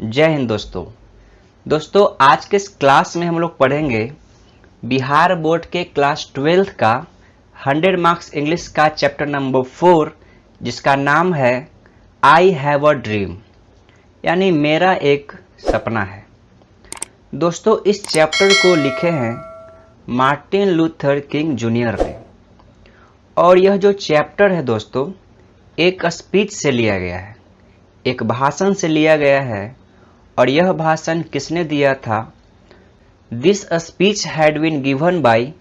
जय हिंद दोस्तों आज के इस क्लास में हम लोग पढ़ेंगे बिहार बोर्ड के क्लास 12th का 100 मार्क्स इंग्लिश का चैप्टर नंबर 4 जिसका नाम है आई हैव अ ड्रीम यानी मेरा एक सपना है। दोस्तों इस चैप्टर को लिखे हैं मार्टिन लूथर किंग जूनियर ने और यह जो चैप्टर है दोस्तों एक स्पीच से लिया गया है, एक भाषण से लिया गया है। और यह भाषण किसने दिया था? This speech had been given by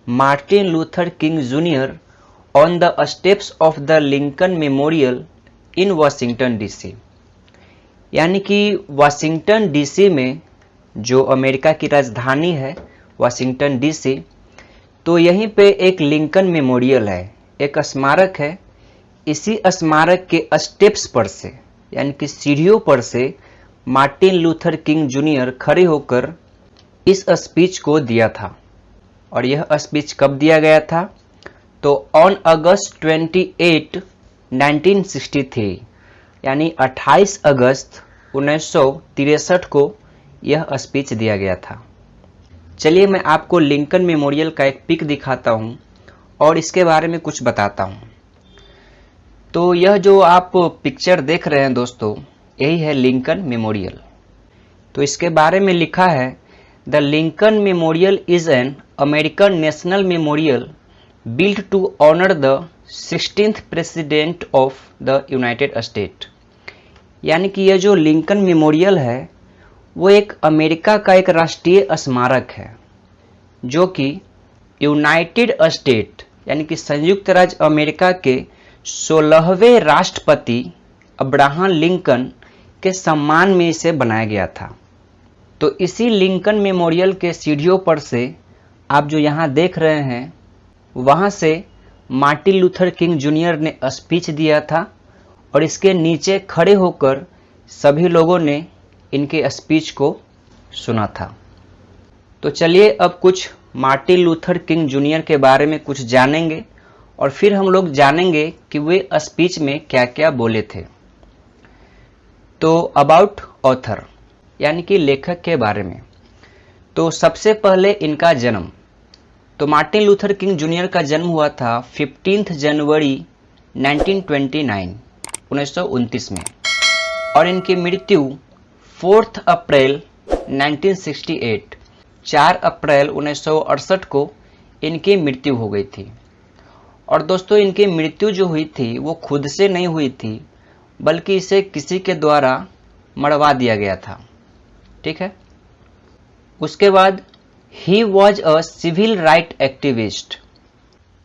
Martin Luther King Junior on the steps of the Lincoln Memorial in Washington DC. यानी कि वाशिंगटन डीसी में, जो अमेरिका की राजधानी है वाशिंगटन डीसी, तो यहीं पे एक लिंकन मेमोरियल है, एक स्मारक है। इसी स्मारक के स्टेप्स पर से यानी कि सीढ़ियों पर से मार्टिन लूथर किंग जूनियर खड़े होकर इस स्पीच को दिया था। और यह स्पीच कब दिया गया था? तो ऑन अगस्त 28, 1963 यानी 28 अगस्त 1963 को यह स्पीच दिया गया था। चलिए मैं आपको लिंकन मेमोरियल का एक पिक दिखाता हूँ और इसके बारे में कुछ बताता हूँ। तो यह जो आप पिक्चर देख रहे हैं दोस्तों, यही है लिंकन मेमोरियल। तो इसके बारे में लिखा है, the Lincoln Memorial is an American national memorial built to honour the 16th president of the United State. यानी कि यह जो लिंकन मेमोरियल है वो एक अमेरिका का एक राष्ट्रीय स्मारक है जो कि यूनाइटेड स्टेट यानी कि संयुक्त राज्य अमेरिका के 16वें राष्ट्रपति अब्राहम लिंकन के सम्मान में इसे बनाया गया था। तो इसी लिंकन मेमोरियल के सीढ़ियों पर से आप जो यहाँ देख रहे हैं, वहाँ से मार्टिन लूथर किंग जूनियर ने स्पीच दिया था और इसके नीचे खड़े होकर सभी लोगों ने इनके स्पीच को सुना था। तो चलिए अब कुछ मार्टिन लूथर किंग जूनियर के बारे में कुछ जानेंगे और फिर हम लोग जानेंगे कि वे स्पीच में क्या क्या बोले थे। तो अबाउट ऑथर यानी कि लेखक के बारे में, तो सबसे पहले इनका जन्म। तो मार्टिन लूथर किंग जूनियर का जन्म हुआ था 15 जनवरी 1929 में और इनकी मृत्यु 4 अप्रैल 1968 4 अप्रैल 1968 को इनकी मृत्यु हो गई थी। और दोस्तों इनकी मृत्यु जो हुई थी वो खुद से नहीं हुई थी, बल्कि इसे किसी के द्वारा मरवा दिया गया था। ठीक है। उसके बाद he was a civil right activist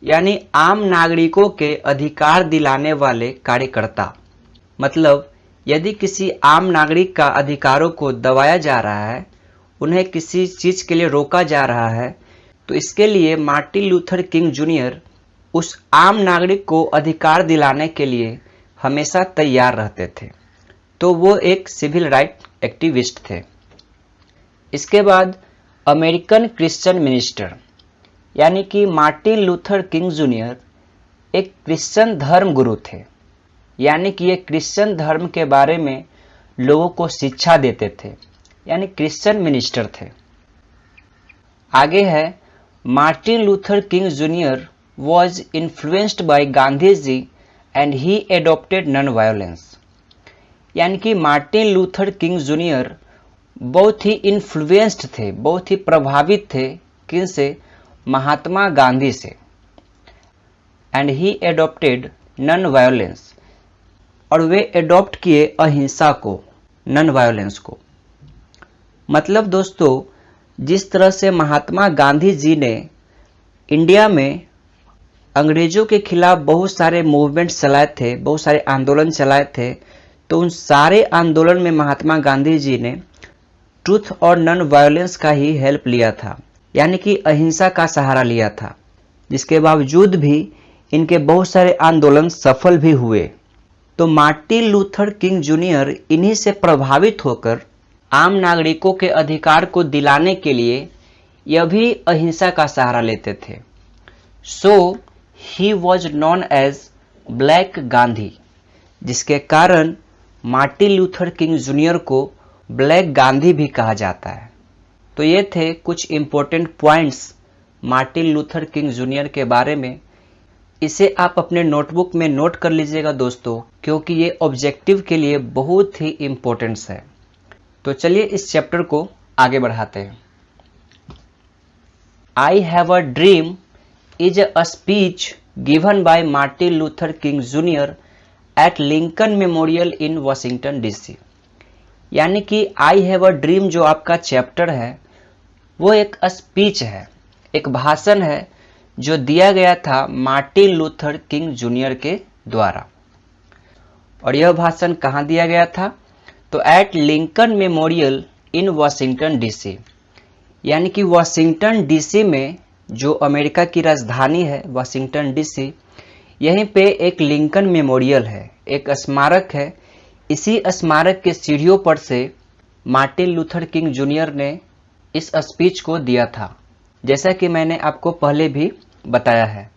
यानी आम नागरिकों के अधिकार दिलाने वाले कार्यकर्ता। मतलब यदि किसी आम नागरिक का अधिकारों को दबाया जा रहा है, उन्हें किसी चीज़ के लिए रोका जा रहा है, तो इसके लिए मार्टिन लूथर किंग जूनियर उस आम नागरिक को अधिकार दिलाने के लिए हमेशा तैयार रहते थे। तो वो एक सिविल राइट एक्टिविस्ट थे। इसके बाद अमेरिकन क्रिश्चियन मिनिस्टर यानी कि मार्टिन लूथर किंग जूनियर एक क्रिश्चियन धर्म गुरु थे। यानी कि ये क्रिश्चियन धर्म के बारे में लोगों को शिक्षा देते थे, यानी क्रिश्चियन मिनिस्टर थे। आगे है Martin Luther King junior was influenced by Gandhi and he adopted non-violence। यानी कि मार्टिन लूथर किंग जूनियर बहुत ही इन्फ्लुएंस्ड थे, बहुत ही प्रभावित थे किनसे? महात्मा गांधी से। And he adopted non violence और वे एडॉप्ट किए अहिंसा को, नॉन वायलेंस को। मतलब दोस्तों जिस तरह से महात्मा गांधी जी ने इंडिया में अंग्रेजों के खिलाफ बहुत सारे मूवमेंट चलाए थे, बहुत सारे आंदोलन चलाए थे, तो उन सारे आंदोलन में महात्मा गांधी जी ने ट्रूथ और नॉन वायलेंस का ही हेल्प लिया था, यानी कि अहिंसा का सहारा लिया था। जिसके बावजूद भी इनके बहुत सारे आंदोलन सफल भी हुए। तो मार्टिन लूथर किंग जूनियर इन्हीं से प्रभावित होकर आम नागरिकों के अधिकार को दिलाने के लिए यह भी अहिंसा का सहारा लेते थे। So he was known as black Gandhi, जिसके कारण मार्टिन लूथर किंग जूनियर को ब्लैक गांधी भी कहा जाता है। तो ये थे कुछ important points Martin Luther King Junior के बारे में। इसे आप अपने नोटबुक में नोट कर लीजिएगा दोस्तों, क्योंकि ये ऑब्जेक्टिव के लिए बहुत ही इम्पोर्टेंट्स है। तो चलिए इस चैप्टर को आगे बढ़ाते हैं। I have a dream is a speech given by Martin Luther King Junior at Lincoln Memorial in Washington DC. यानी कि आई हैव अ ड्रीम जो आपका चैप्टर है वो एक स्पीच है, एक भाषण है जो दिया गया था मार्टिन लूथर किंग जूनियर के द्वारा। और यह भाषण कहाँ दिया गया था? तो at Lincoln Memorial in Washington DC, यानी कि वाशिंगटन डीसी में, जो अमेरिका की राजधानी है वाशिंगटन डीसी, यहीं पे एक लिंकन मेमोरियल है, एक स्मारक है। इसी स्मारक के सीढ़ियों पर से मार्टिन लूथर किंग जूनियर ने इस स्पीच को दिया था, जैसा कि मैंने आपको पहले भी बताया है।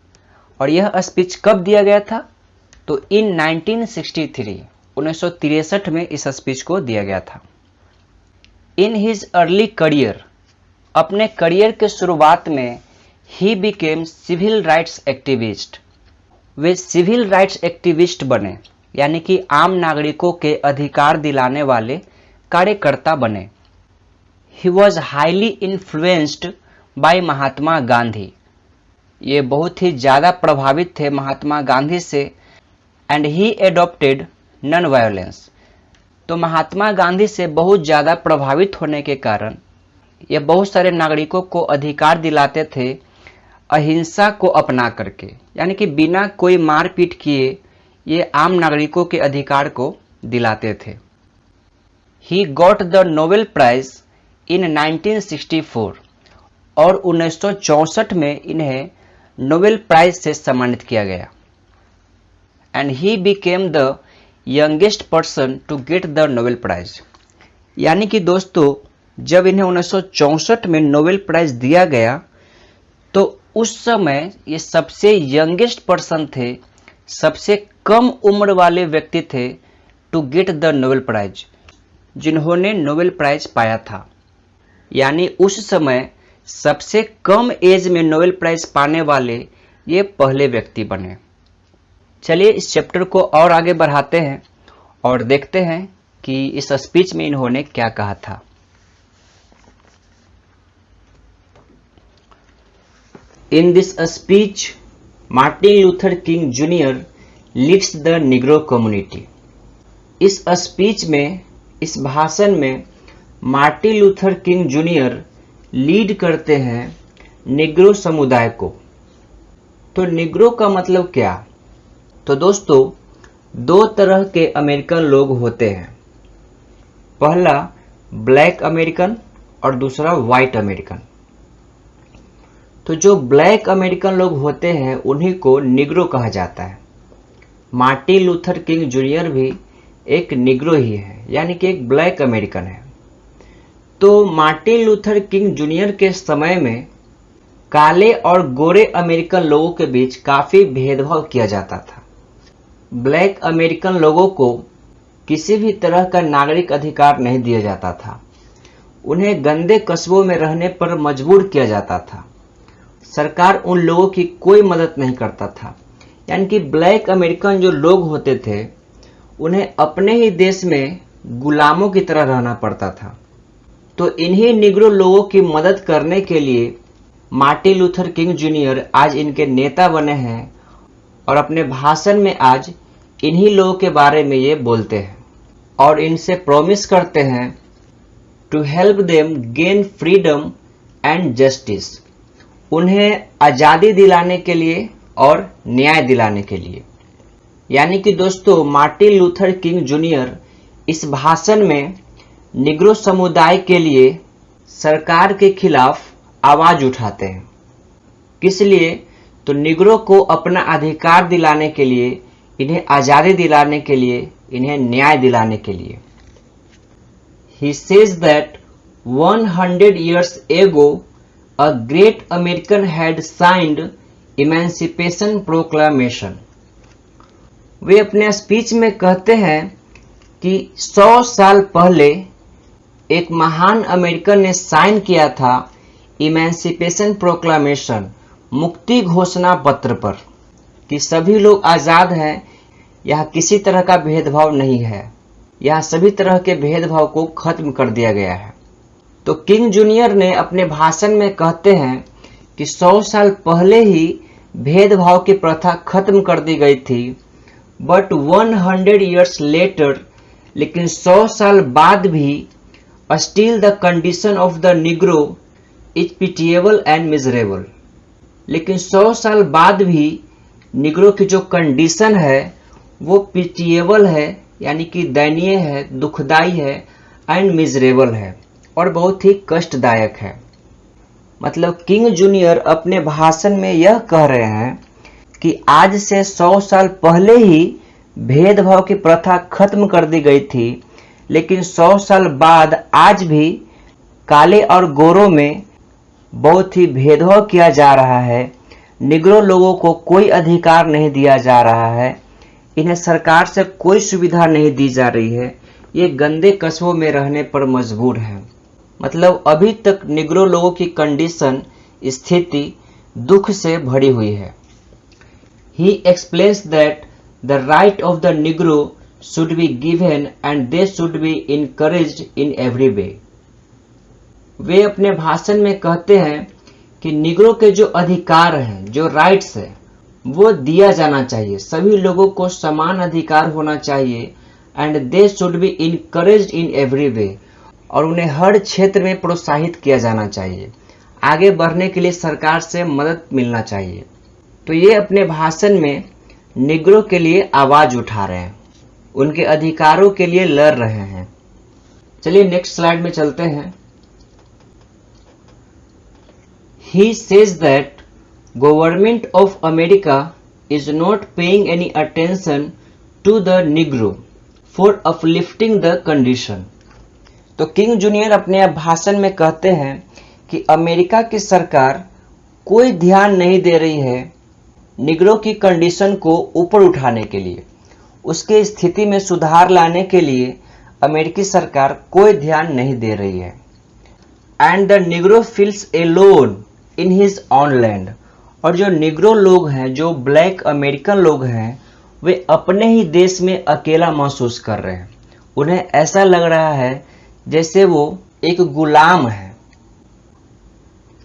और यह स्पीच कब दिया गया था? तो इन 1963 में इस स्पीच को दिया गया था। इन हिज अर्ली करियर, अपने करियर के शुरुआत में, he became civil rights activist, वे सिविल राइट्स एक्टिविस्ट बने, यानी कि आम नागरिकों के अधिकार दिलाने वाले कार्यकर्ता बने। He was highly influenced by Mahatma Gandhi, ये बहुत ही ज़्यादा प्रभावित थे महात्मा गांधी से। And he adopted non violence, तो महात्मा गांधी से बहुत ज़्यादा प्रभावित होने के कारण ये बहुत सारे नागरिकों को अधिकार दिलाते थे अहिंसा को अपना करके, यानी कि बिना कोई मारपीट किए ये आम नागरिकों के अधिकार को दिलाते थे। He got the Nobel prize in 1964, और 1964 में इन्हें नोबेल प्राइज से सम्मानित किया गया। And he became the youngest person to get the Nobel prize, यानी कि दोस्तों जब इन्हें 1964 में नोबेल प्राइज दिया गया तो उस समय ये सबसे यंगेस्ट पर्सन थे, सबसे कम उम्र वाले व्यक्ति थे to get the Nobel prize, जिन्होंने नोबेल प्राइज पाया था। यानी उस समय सबसे कम एज में नोबेल प्राइज पाने वाले ये पहले व्यक्ति बने। चलिए इस चैप्टर को और आगे बढ़ाते हैं और देखते हैं कि इस स्पीच में इन्होंने क्या कहा था। In this speech Martin Luther King junior leads the Negro community. इस स्पीच में, इस भाषण में Martin Luther King junior lead करते हैं निग्रो समुदाय को। तो निग्रो का मतलब क्या? तो दोस्तों दो तरह के अमेरिकन लोग होते हैं, पहला ब्लैक अमेरिकन और दूसरा वाइट अमेरिकन। तो जो ब्लैक अमेरिकन लोग होते हैं उन्हीं को निग्रो कहा जाता है। मार्टिन लूथर किंग जूनियर भी एक निग्रो ही है, यानी कि एक ब्लैक अमेरिकन है। तो मार्टिन लूथर किंग जूनियर के समय में काले और गोरे अमेरिकन लोगों के बीच काफ़ी भेदभाव किया जाता था। ब्लैक अमेरिकन लोगों को किसी भी तरह का नागरिक अधिकार नहीं दिया जाता था, उन्हें गंदे कस्बों में रहने पर मजबूर किया जाता था, सरकार उन लोगों की कोई मदद नहीं करता था। यानी कि ब्लैक अमेरिकन जो लोग होते थे उन्हें अपने ही देश में गुलामों की तरह रहना पड़ता था। तो इन्हीं निग्रो लोगों की मदद करने के लिए मार्टिन लूथर किंग जूनियर आज इनके नेता बने हैं और अपने भाषण में आज इन्हीं लोगों के बारे में ये बोलते हैं और इनसे प्रॉमिस करते हैं to help them gain freedom and justice, उन्हें आज़ादी दिलाने के लिए और न्याय दिलाने के लिए। यानी कि दोस्तों मार्टिन लूथर किंग जूनियर इस भाषण में निग्रो समुदाय के लिए सरकार के खिलाफ आवाज उठाते हैं। किस लिए? तो निग्रो को अपना अधिकार दिलाने के लिए, इन्हें आज़ादी दिलाने के लिए, इन्हें न्याय दिलाने के लिए। He says that 100 years ago a great American had signed Emancipation Proclamation। वे अपने स्पीच में कहते हैं कि 100 साल पहले एक महान अमेरिकन ने साइन किया था इमेंसिपेशन प्रोक्लामेशन, मुक्ति घोषणा पत्र पर, कि सभी लोग आज़ाद हैं, यहाँ किसी तरह का भेदभाव नहीं है, यहाँ सभी तरह के भेदभाव को खत्म कर दिया गया है। तो किंग जूनियर ने अपने भाषण में कहते हैं कि 100 साल पहले ही भेदभाव की प्रथा खत्म कर दी गई थी, बट 100 years लेटर, लेकिन 100 साल बाद भी still the condition of the Negro is pitiable and miserable. लेकिन 100 साल बाद भी निग्रो की जो कंडीशन है वो पिटिएबल है, यानी कि दयनीय है, दुखदाई है, एंड मिजरेबल है, और बहुत ही कष्टदायक है। मतलब किंग जूनियर अपने भाषण में यह कह रहे हैं कि आज से 100 साल पहले ही भेदभाव की प्रथा खत्म कर दी गई थी, लेकिन 100 साल बाद आज भी काले और गोरों में बहुत ही भेदभाव किया जा रहा है। निग्रो लोगों को कोई अधिकार नहीं दिया जा रहा है, इन्हें सरकार से कोई सुविधा नहीं दी जा रही है, ये गंदे कस्बों में रहने पर मजबूर हैं। मतलब अभी तक निग्रो लोगों की कंडीशन, स्थिति दुख से भरी हुई है। He explains that the right of the Negro should be given and they should be encouraged in every way. वे अपने भाषण में कहते हैं कि निग्रो के जो अधिकार हैं, जो राइट्स है, वो दिया जाना चाहिए, सभी लोगों को समान अधिकार होना चाहिए, and they should be encouraged in every way, और उन्हें हर क्षेत्र में प्रोत्साहित किया जाना चाहिए, आगे बढ़ने के लिए सरकार से मदद मिलना चाहिए। तो ये अपने भाषण में निग्रो के लिए आवाज उठा रहे हैं, उनके अधिकारों के लिए लड़ रहे हैं। चलिए नेक्स्ट स्लाइड में चलते हैं। He says that government of America is not paying any attention to the Negro for uplifting the condition. तो किंग जूनियर अपने भाषण में कहते हैं कि अमेरिका की सरकार कोई ध्यान नहीं दे रही है निग्रो की कंडीशन को ऊपर उठाने के लिए, उसके स्थिति में सुधार लाने के लिए अमेरिकी सरकार कोई ध्यान नहीं दे रही है। And the Negro feels alone in his on land, और जो निग्रो लोग हैं, जो ब्लैक अमेरिकन लोग हैं, वे अपने ही देश में अकेला महसूस कर रहे हैं। उन्हें ऐसा लग रहा है जैसे वो एक गुलाम है।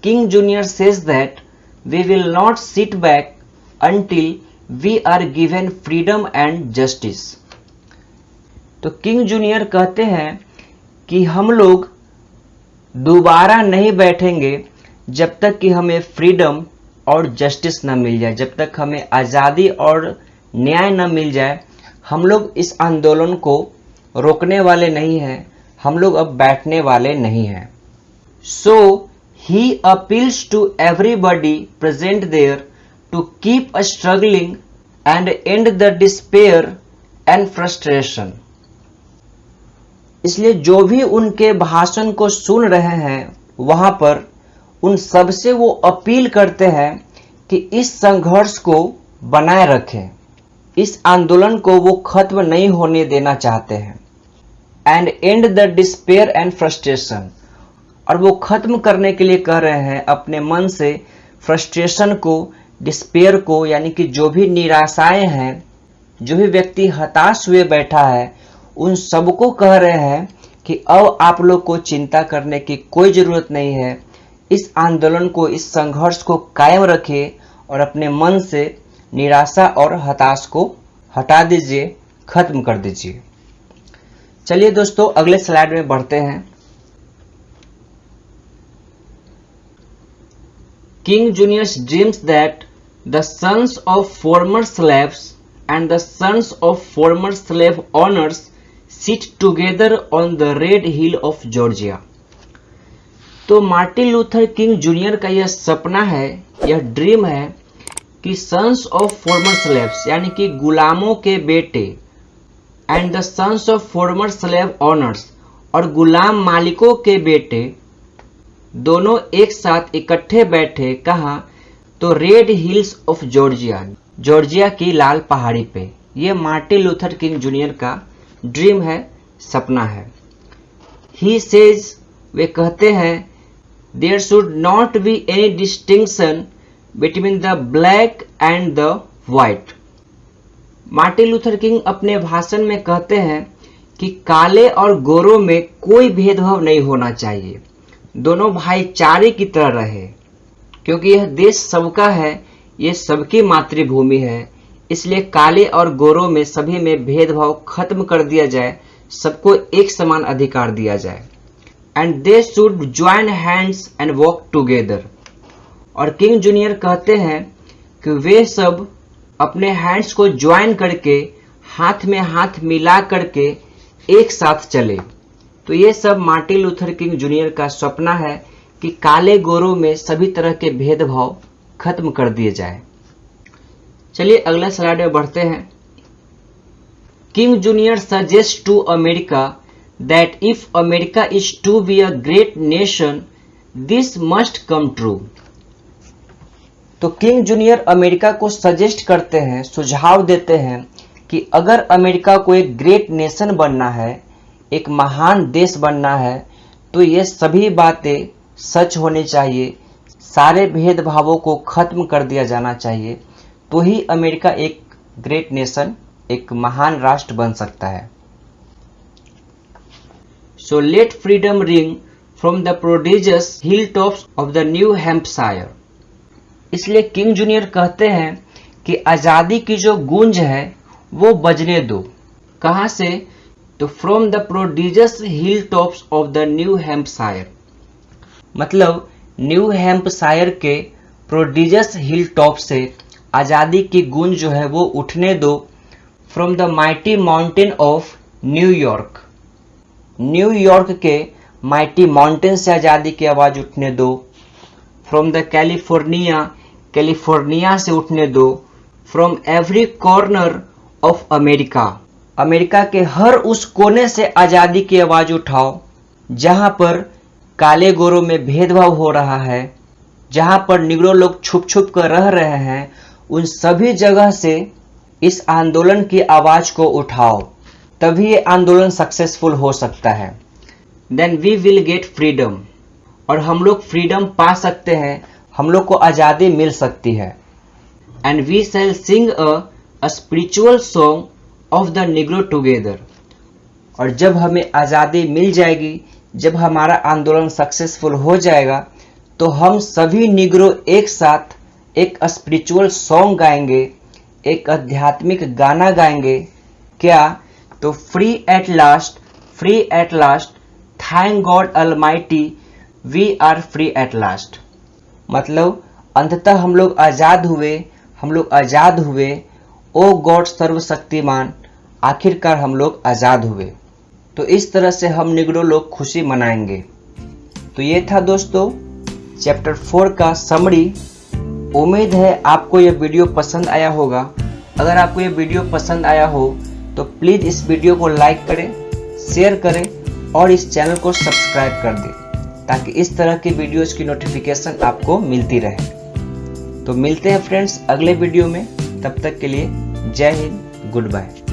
King Junior says that we will not sit back until we are given freedom and justice. तो किंग जूनियर कहते हैं कि हम लोग दोबारा नहीं बैठेंगे जब तक कि हमें फ्रीडम और जस्टिस न मिल जाए, जब तक हमें आज़ादी और न्याय न मिल जाए, हम लोग इस आंदोलन को रोकने वाले नहीं हैं, हम लोग अब बैठने वाले नहीं हैं। So he appeals to everybody present there to keep struggling and end the despair and frustration. इसलिए जो भी उनके भाषण को सुन रहे हैं वहां पर उन सबसे वो अपील करते हैं कि इस संघर्ष को बनाए रखें, इस आंदोलन को वो खत्म नहीं होने देना चाहते हैं। And and the despair and frustration, और वो खत्म करने के लिए कह रहे हैं अपने मन से फ्रस्ट्रेशन को, डिस्पेयर को, यानी कि जो भी निराशाएं हैं, जो भी व्यक्ति हताश हुए बैठा है, उन सबको कह रहे हैं कि अब आप लोग को चिंता करने की कोई ज़रूरत नहीं है, इस आंदोलन को, इस संघर्ष को कायम रखिए और अपने मन से निराशा और हताश को हटा दीजिए, खत्म कर दीजिए। चलिए दोस्तों अगले स्लाइड में बढ़ते हैं। King juniors dreams that the sons of former slaves and the sons of former slave owners sit together on the red hill of Georgia. तो मार्टिन लूथर किंग जूनियर का यह सपना है, यह ड्रीम है कि सन्स ऑफ फॉर्मर स्लेव्स यानी कि गुलामों के बेटे and the sons of former slave owners और गुलाम मालिकों के बेटे दोनों एक साथ इकट्ठे बैठे। कहाँ? तो Red Hills of Georgia, Georgia की लाल पहाड़ी पे। ये मार्टिन लूथर किंग जूनियर का ड्रीम है, सपना है। ही सेज, वे कहते हैं, there should not be any distinction between the black and the white. Martin Luther King अपने भाषण में कहते हैं कि काले और गोरों में कोई भेदभाव नहीं होना चाहिए, दोनों भाईचारे की तरह रहे, क्योंकि यह देश सबका है, ये सबकी मातृभूमि है, इसलिए काले और गोरों में सभी में भेदभाव खत्म कर दिया जाए, सबको एक समान अधिकार दिया जाए। And they should join hands and walk together. और किंग जूनियर कहते हैं कि वे सब अपने हैंड्स को ज्वाइन करके, हाथ में हाथ मिला करके एक साथ चले। तो ये सब मार्टिन लूथर किंग जूनियर का सपना है कि काले गोरों में सभी तरह के भेदभाव खत्म कर दिए जाए। चलिए अगला स्लाइड में बढ़ते हैं। King Junior suggest to America that if America is to be a great nation, this must come true. तो किंग जूनियर अमेरिका को सजेस्ट करते हैं, सुझाव देते हैं कि अगर अमेरिका को एक ग्रेट नेशन बनना है, एक महान देश बनना है, तो ये सभी बातें सच होनी चाहिए, सारे भेदभावों को खत्म कर दिया जाना चाहिए, तो ही अमेरिका एक ग्रेट नेशन, एक महान राष्ट्र बन सकता है। So let freedom ring from the prodigious hill tops of the new Hampshire. इसलिए किंग जूनियर कहते हैं कि आजादी की जो गूंज है वो बजने दो। कहां से? तो from the prodigious hill tops of the new Hampshire, मतलब न्यू हैम्पशायर के प्रोडिजियस हिल टॉप से आजादी की गूंज जो है वो उठने दो। From the mighty mountain of New York, New York के माइटी माउंटेन से आजादी की आवाज उठने दो। फ्रॉम द कैलिफोर्निया, कैलिफोर्निया से उठने दो। From every corner of America, America के हर उस कोने से आजादी की आवाज उठाओ जहां पर काले गोरों में भेदभाव हो रहा है, जहां पर निग्रो लोग छुप छुप कर रह रहे हैं, उन सभी जगह से इस आंदोलन की आवाज को उठाओ, तभी ये आंदोलन सक्सेसफुल हो सकता है। Then we will get freedom, और हम लोग फ्रीडम पा सकते हैं, हम लोग को आजादी मिल सकती है। And we shall sing a spiritual song of the Negro together, और जब हमें आजादी मिल जाएगी, जब हमारा आंदोलन सक्सेसफुल हो जाएगा, तो हम सभी निग्रो एक साथ एक स्पिरिचुअल सॉन्ग गाएंगे, एक आध्यात्मिक गाना गाएंगे। क्या? तो free at last, free at last, thank God almighty, we are free at last. मतलब अंततः हम लोग आजाद हुए, हम लोग आजाद हुए, ओ गॉड सर्वशक्तिमान, आखिरकार हम लोग आजाद हुए। तो इस तरह से हम निग्रो लोग खुशी मनाएंगे। तो ये था दोस्तों चैप्टर 4 का समरी। उम्मीद है आपको ये वीडियो पसंद आया होगा। अगर आपको ये वीडियो पसंद आया हो तो प्लीज़ इस वीडियो को लाइक करें, शेयर करें और इस चैनल को सब्सक्राइब कर दें, ताकि इस तरह की वीडियोज़ की नोटिफिकेशन आपको मिलती रहे। तो मिलते हैं फ्रेंड्स अगले वीडियो में, तब तक के लिए जय हिंद, गुड बाय।